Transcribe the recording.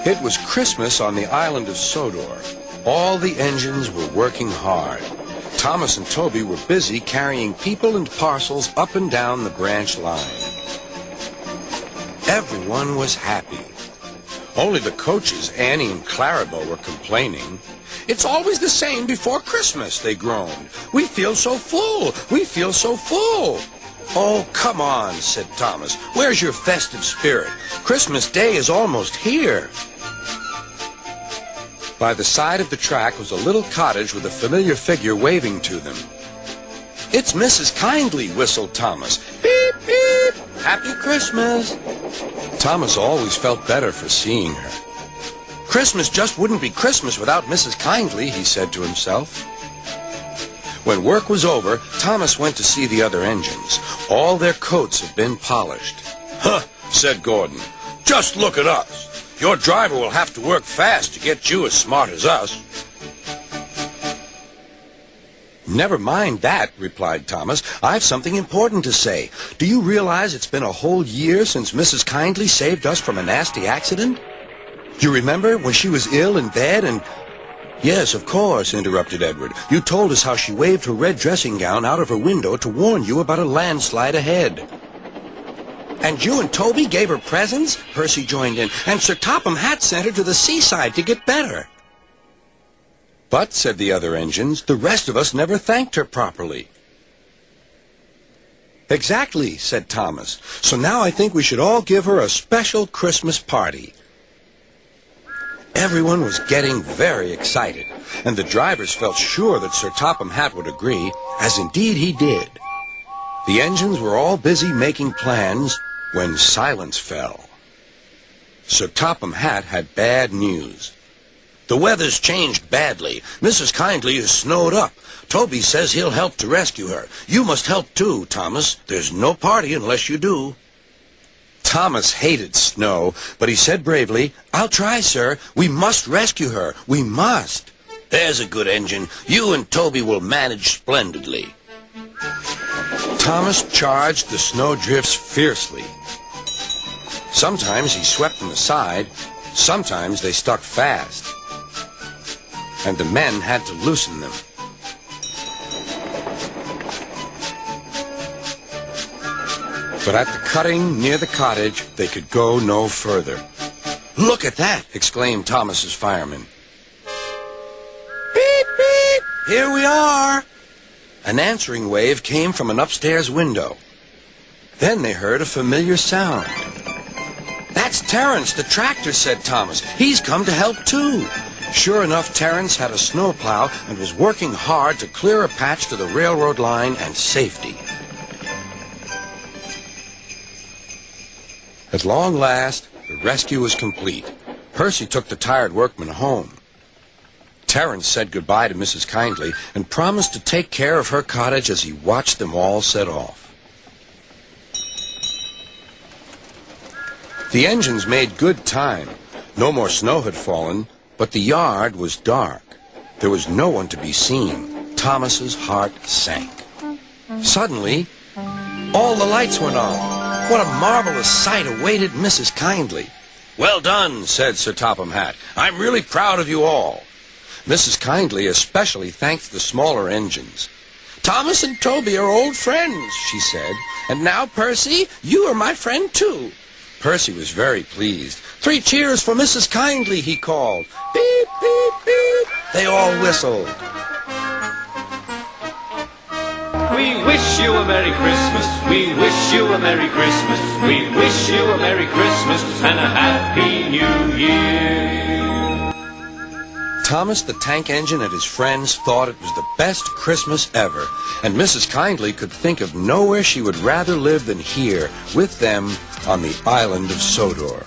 It was Christmas on the island of Sodor. All the engines were working hard. Thomas and Toby were busy carrying people and parcels up and down the branch line. Everyone was happy. Only the coaches, Annie and Clarabelle, were complaining. "It's always the same before Christmas," they groaned. "We feel so full. We feel so full." "Oh, come on," said Thomas. "Where's your festive spirit? Christmas Day is almost here." By the side of the track was a little cottage with a familiar figure waving to them. "It's Mrs. Kindly," whistled Thomas. "Beep, beep! Happy Christmas!" Thomas always felt better for seeing her. "Christmas just wouldn't be Christmas without Mrs. Kindly," he said to himself. When work was over, Thomas went to see the other engines. All their coats had been polished. "Huh," said Gordon. "Just look at us. Your driver will have to work fast to get you as smart as us." "Never mind that," replied Thomas. "I've something important to say. Do you realize it's been a whole year since Mrs. Kindly saved us from a nasty accident? You remember when she was ill in bed and—" "Yes, of course," interrupted Edward. "You told us how she waved her red dressing gown out of her window to warn you about a landslide ahead." "And you and Toby gave her presents?" Percy joined in. "And Sir Topham Hatt sent her to the seaside to get better." "But," said the other engines, "the rest of us never thanked her properly." "Exactly," said Thomas. "So now I think we should all give her a special Christmas party." Everyone was getting very excited, and the drivers felt sure that Sir Topham Hatt would agree, as indeed he did. The engines were all busy making plans when silence fell. Sir Topham Hatt had bad news. "The weather's changed badly. Mrs. Kindly is snowed up. Toby says he'll help to rescue her. You must help too, Thomas. There's no party unless you do." Thomas hated snow, but he said bravely, "I'll try, sir. We must rescue her. We must." "There's a good engine. You and Toby will manage splendidly." Thomas charged the snowdrifts fiercely. Sometimes he swept them aside, sometimes they stuck fast, and the men had to loosen them. But at the cutting near the cottage, they could go no further. "Look at that!" exclaimed Thomas's fireman. "Beep, beep! Here we are!" An answering wave came from an upstairs window. Then they heard a familiar sound. "That's Terence, the tractor," said Thomas. "He's come to help too." Sure enough, Terence had a snowplow and was working hard to clear a patch to the railroad line and safety. At long last, the rescue was complete. Percy took the tired workmen home. Terence said goodbye to Mrs. Kindly and promised to take care of her cottage as he watched them all set off. The engines made good time. No more snow had fallen, but the yard was dark. There was no one to be seen. Thomas's heart sank. Suddenly, all the lights went on. What a marvelous sight awaited Mrs. Kindly. "Well done," said Sir Topham Hatt. "I'm really proud of you all." Mrs. Kindly especially thanked the smaller engines. "Thomas and Toby are old friends," she said. "And now, Percy, you are my friend too." Percy was very pleased. "3 cheers for Mrs. Kindly," he called. "Beep, beep, beep." They all whistled. We wish you a Merry Christmas, we wish you a Merry Christmas, we wish you a Merry Christmas and a Happy New Year. Thomas the tank engine and his friends thought it was the best Christmas ever, and Mrs. Kindly could think of nowhere she would rather live than here with them on the island of Sodor.